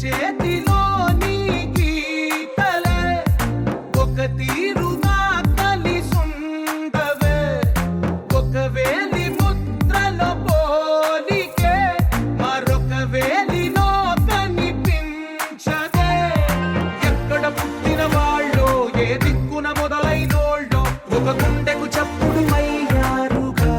చేతిలోని గీతలే ఒక తీరుగా కలిసుండవే ఒక వేలి ముద్రలో పోలికే మరొక వేలిలో కనిపించదే ఎక్కడ పుట్టిన వాళ్ళో ఏ దిక్కున మొదలైనోళ్ళో ఒక గుండెకు చప్పుడు అయ్యారుగా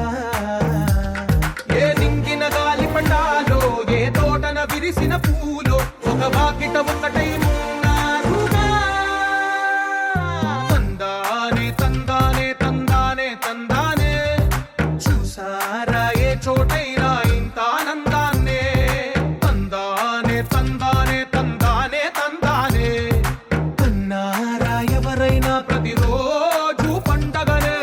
ఏ నింగిన గాలి పండాలో ఏ తోటన విరిసిన పూలో ఒక వాకిట ఒకటై ఉన్నారుగా తందానే తందానే తందానే తందానే చూసారా ఏ చోటైనా ఇంత ఆనందాన్నే తందానే తందానే తందానే తందానే కన్నారా ఎవరైనా ప్రతిరోజు పండగనే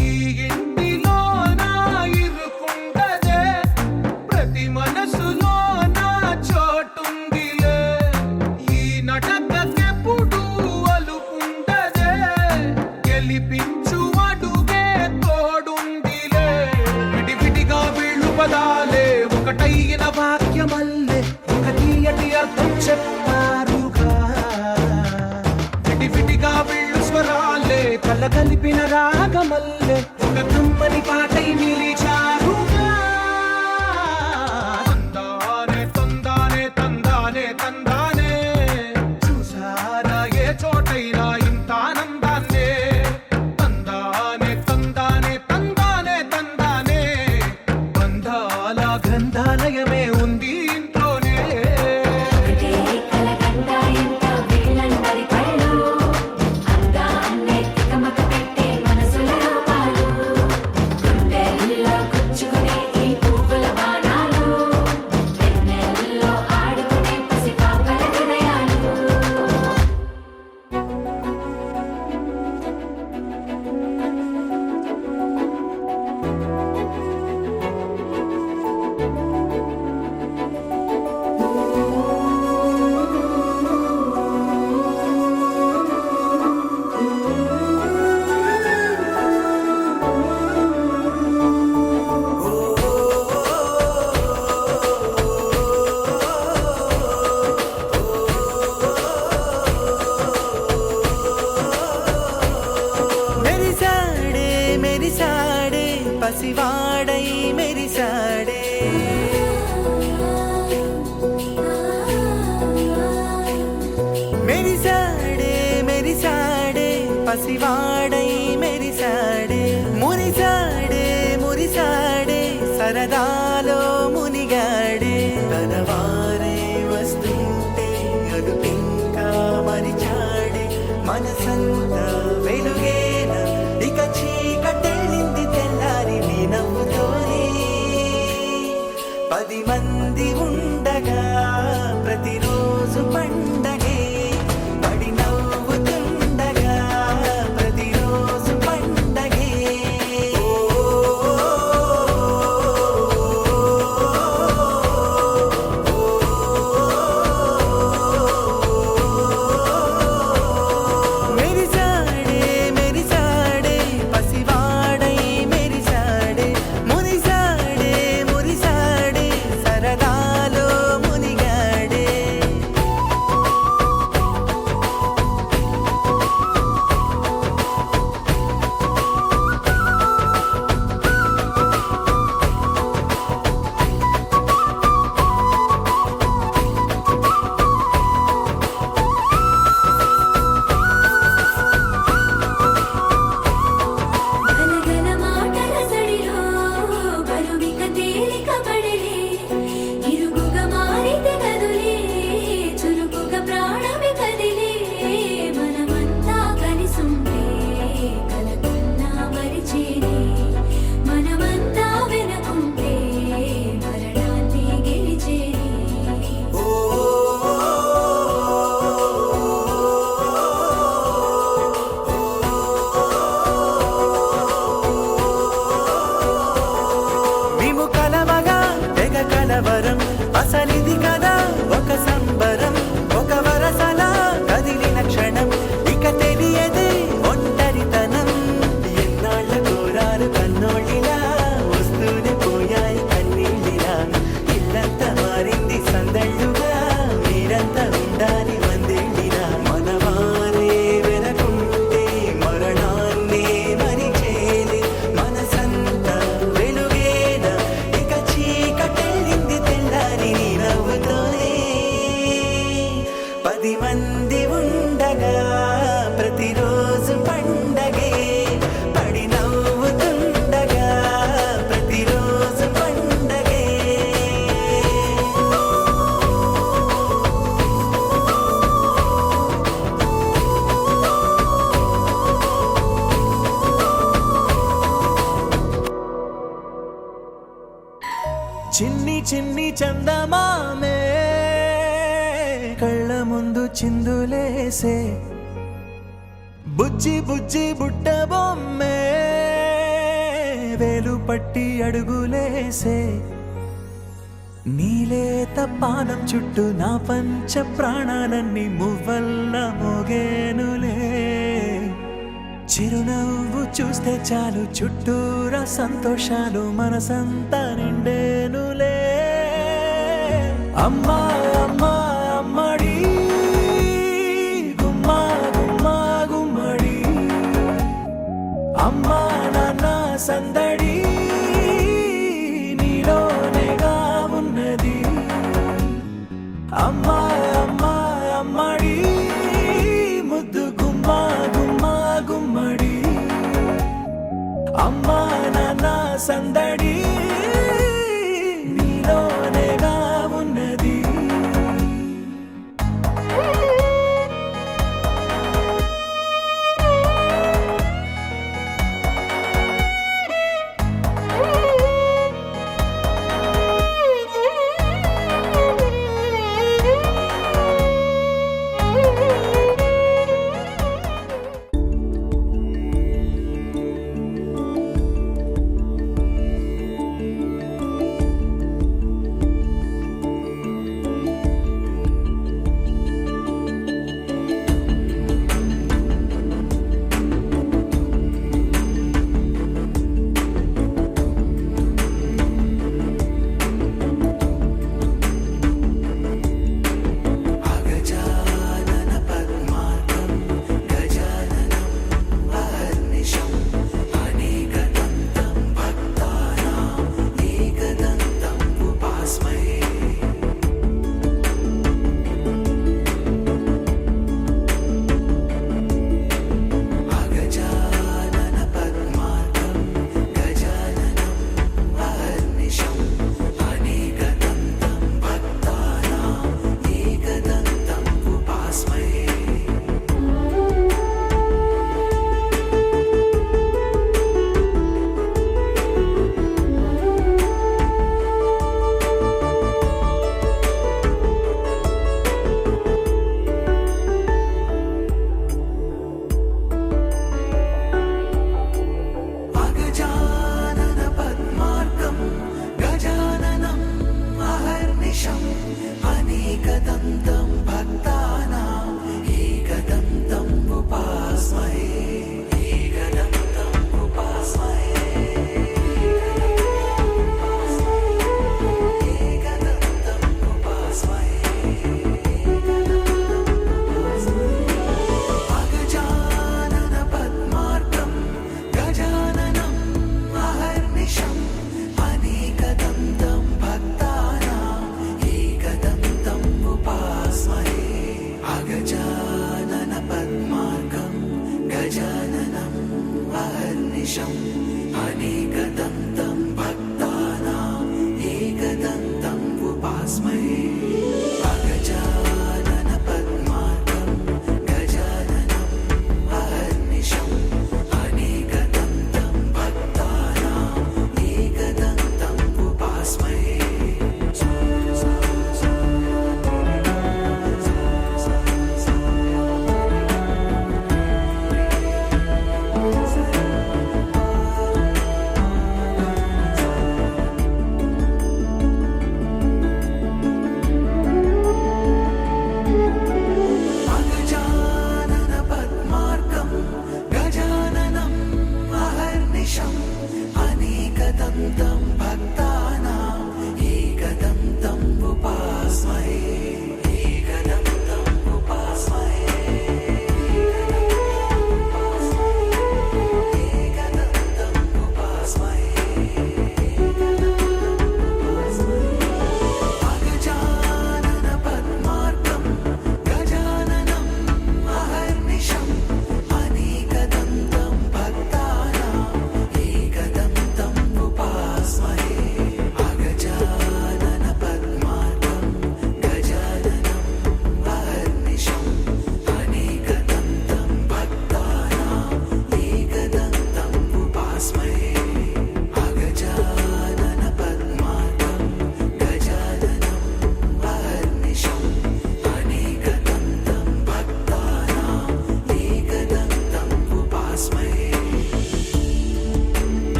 ఈ ఇంటిలో నా ఇరుకుండదే ప్రతి మనసులో నా చోటుందిలే ఈ నటకెప్పుడు అలుకుండదే గెలిపించు అడుగే తోడుందిలే విడివిడిగా వీళ్ళు పదాలే ఒకటైన వాక్యమల్లే ఒక తీయటి అర్థం చెప్పారుగా విడివిడిగా వీళ్ళు స్వరాలే కలగలిపిన రాగమల్లే ఒక కమ్మని పాటై నిలిచారుగా తందానే తందానే తందానే తందానే చూసారా ఏ చోటైనా ఇంత ఆనందాన్నే తందానే తందానే తందానే తందానే బంధాల గ్రంథాలయమే ఉంది ఇంట్లోనే ఒకటే కలగంట ఎంత వీళ్ళందరి కళ్ళు అందాన్నే తికమక పెట్టే మనసుల రూపాలు గుండెల్లో గుచ్చుకునే ఈ పువ్వుల బాణాలు వెన్నెల్లో ఆడుకునే పసిపాపల హృదయాలు మెరిసాడే మెరిసాడే పసివాడై మెరిసాడే మెరిసాడే మెరిసాడే పసివాడై మెరిసాడే మురిసాడే మురిసాడే సరదాలో మునిగాడే తనవారే వస్తుంటే అదుపింకా మరిచాడే మనసంతా వెలుగేన ఇక చీకటెళ్ళింది తెల్లారి నీ నవ్వుతోనే 10 మంది ఉండగా ప్రతిరోజు పండగే పడి నవ్వుతుండగా ప్రతిరోజు పండగే మెరిసాడే మెరిసాడే పసివాడై మెరిసాడే మురిసాడే మురిసాడే సరదా చిన్ని చందమామే కళ్ళ ముందు చిందులేసే బుజ్జి బుజ్జి బుట్ట బొమ్మే వేలు పట్టి అడుగులేసే నీలేత పానం చుట్టూ నా పంచ ప్రాణాలన్నీ మువ్వల్ల మోగేనులే చిరునవ్వు చూస్తే చాలు చుట్టూరా సంతోషాలు మనసంతా నిండేనులే అమ్మా అమ్మా అమ్మడి గుమ్మా గుమ్మా గుమ్మడి అమ్మా నాన్న సందడి నీలోనేగా ఉన్నది అమ్మా అమ్మా అమ్మడి ముద్దు గుమ్మా గుమ్మా గుమ్మడి అమ్మా నాన్న సందడి నీలోనేగా ఉన్నది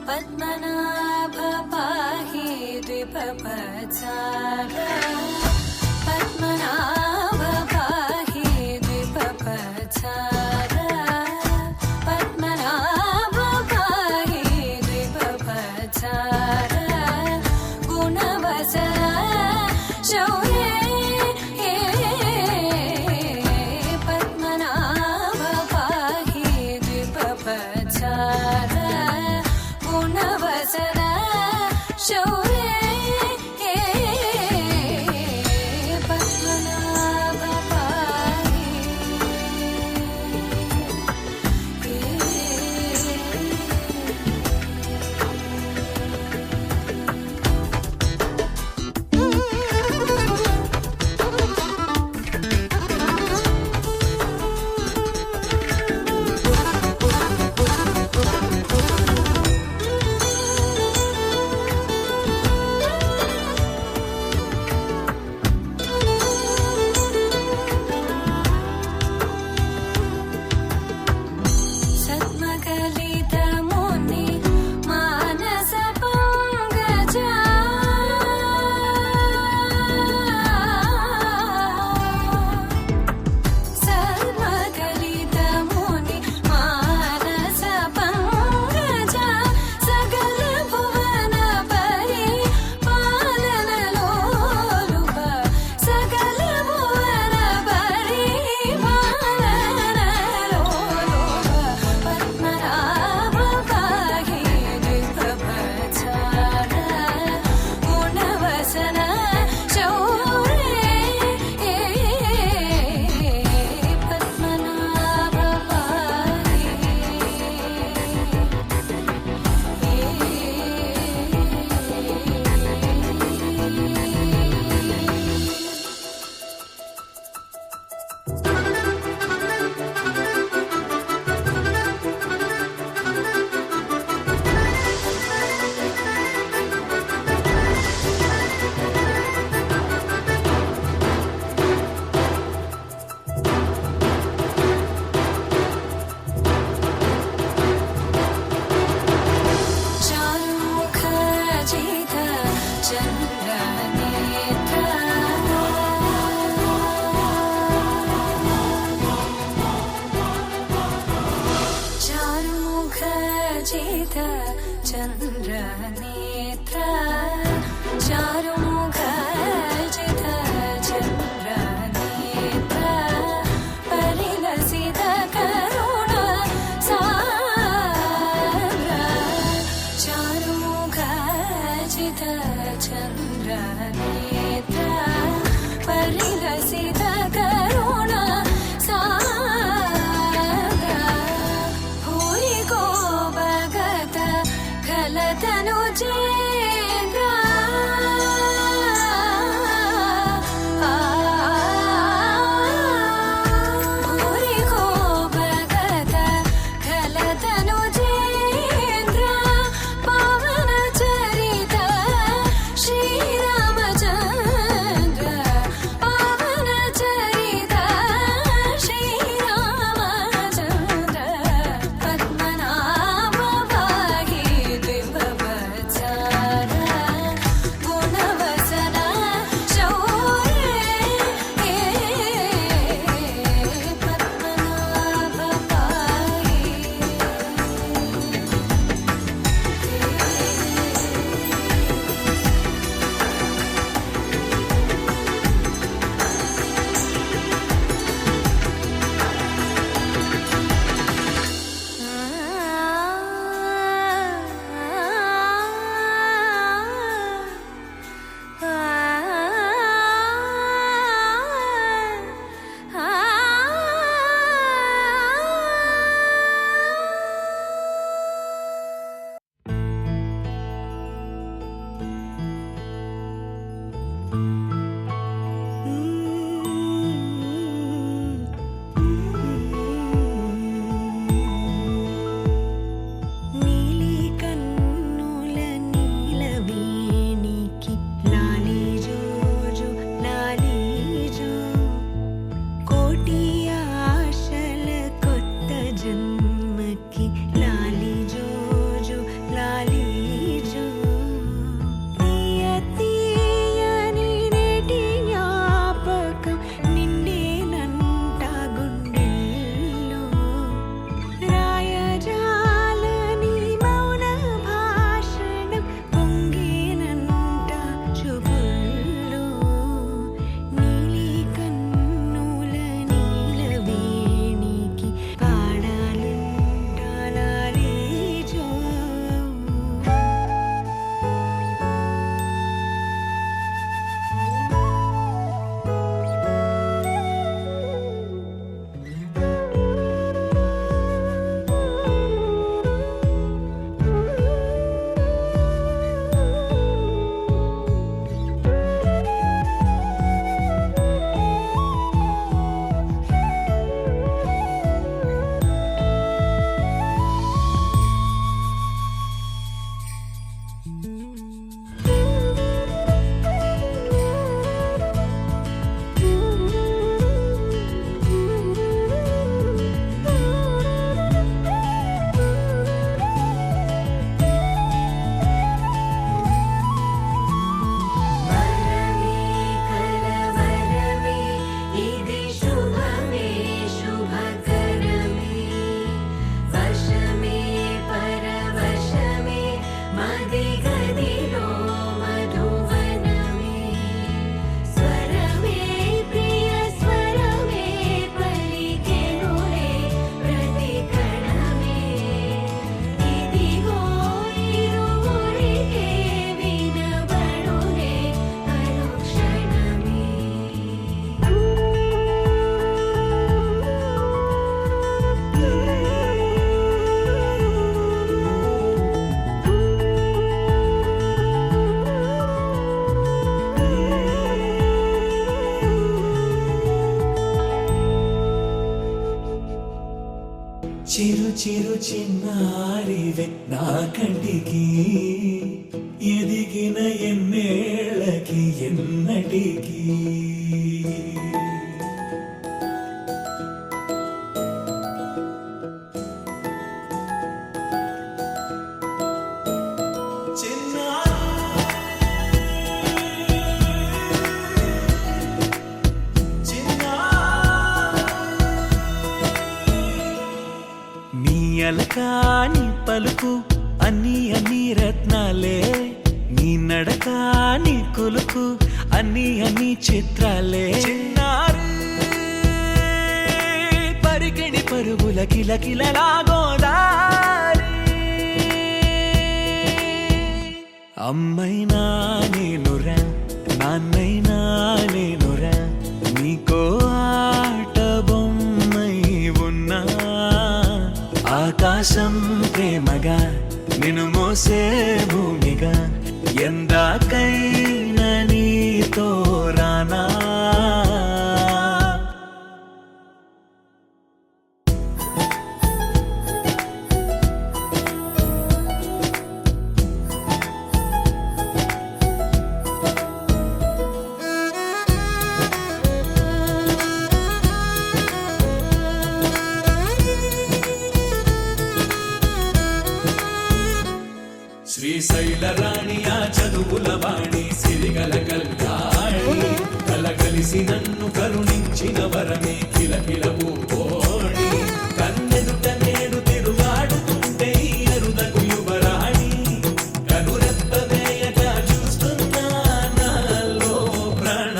पद्मनाभ पाहि द्विपपचार पद्मनाभ पाहि द्विपपचार पद्मनाभ पाहि द्विपपचार गुणवचन शौर्ये पद्मनाभ पाहि द्विपपचार गुणवचन शौर्ये पद्मनाभ पाहि सद्मकलितमुनि मानस पंकजा सद्मकलितमुनि मानस पंकजा सकल भुवन परि पालन लोलुप सकल भुवन परि पालन लोलुप पद्मनाभ पाहि द्विपपचार गुणवचन शौर्ये पद्मनाभ चारुमुख जित चन्द्रनेत्र चारुमुख जित चन्द्रनेत्र चारुमुख जित चन्द्रनेत्र परिलसित करुण साग्र चारुमुख जित चन्द्रनेत्र परिलसित करुण साग्र भूरि को भगत खलतनु चेन्द्र చిరు చిరు చిన్నారివే నా కంటికి ఎదిగిన ఎన్నేళ్ళకి ఎన్నటికి అలకాని పలుకు అన్ని అన్ని రత్నాలే నీ నడకాని కులుకు అన్ని అన్ని చిత్రాలే చిన్నారు పరికిణి పరుగుల కిలకిలలాగోదారి అమ్మైనా నేనురా నాన్నైనా నేనురా నీకో ఆట బొమ్మై ఉన్నా ఆకాశం ప్రేమగా నిన్ను మోసే భూమిగా ఎందాకైనా నీతో రానా శ్రీశైల రాణి ఆ చదువుల వాణి సిరిగల కల్యాణి కలగలిసి నన్ను కరుణించిన వరమే కిలకిల పూకోణి కన్నెదుట నేడు తిరుగాడుతుంటే అరుదకు యువరాణి కనురెప్ప వేయగా చూస్తున్నా నాలో ప్రాణ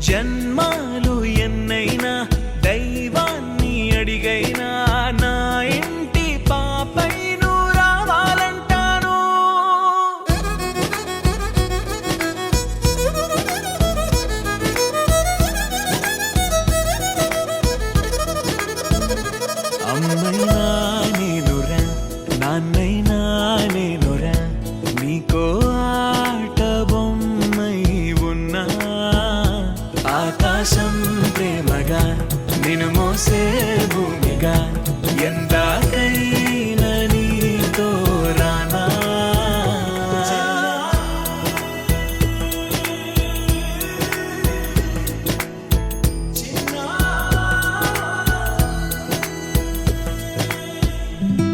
జన్మాలు ఎన్నైనా దైవాన్ని అడిగైనా నా ఇంటి పాపై నువ్వు రావాలంటాను అమ్మైనా నేనురా నాన్నైనా నేనురా నీకో ఆట బొమ్మై ఉన్నా ఆకాశం ప్రేమగా నిన్ను మోసే భూమిగా ఎందాకైనా నీతో రానా చిన్ని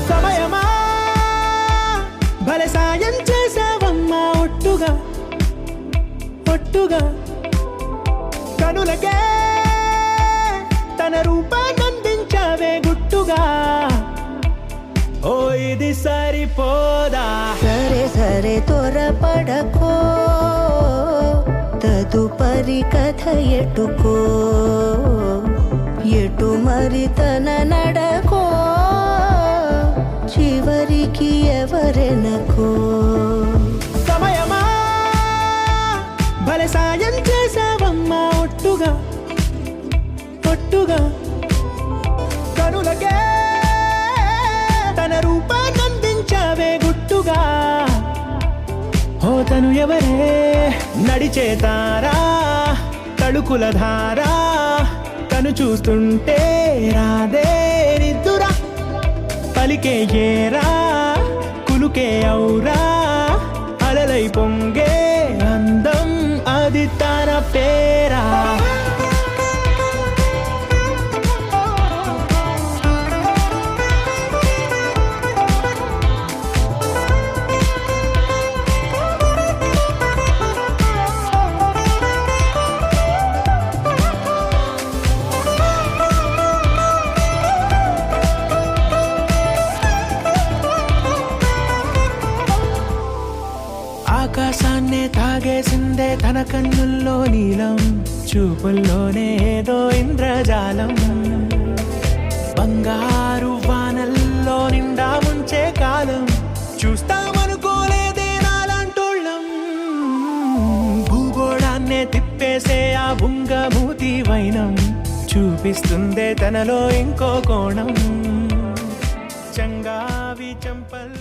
సమయమా భలే సాయం చేసావమ్మా ఒట్టుగా ఒట్టుగా కనులకే తన రూపాన్నందించావే గుట్టుగా ఓ ఇది సరిపోదా సరే సరే త్వరపడకో తదుపరి కథ ఎటుకో ఎటు మరి తన నడకో చివరికి ఎవరెనకో సమయమా భలే సాయం చేసావమ్మా ఒట్టుగా ఒట్టుగా కనులకే తన రూపాన్నందించావే గుట్టుగా ఓ తను ఎవరే నడిచే తారా తడుకుల ధారా తను చూస్తుంటే రాదే నిద్దురా పలికే ఏరా కులుకే ఔరా అలలై పొంగే అందం అది తన పేరా ఆకాశాన్నే తాగేసిందే తన కన్నుల్లో నీలం చూపుల్లోనే ఏదో ఇంద్రజాలం బంగారు వానల్లో నిండా ముంచే కాలం చూస్తామనుకోలేదే నాలాంటోళ్ళం భూగోళాన్నే తిప్పేసే ఆ బుంగమూతి వైనం చూపిస్తుందే తనలో ఇంకో కోణం చంగావి చంపల్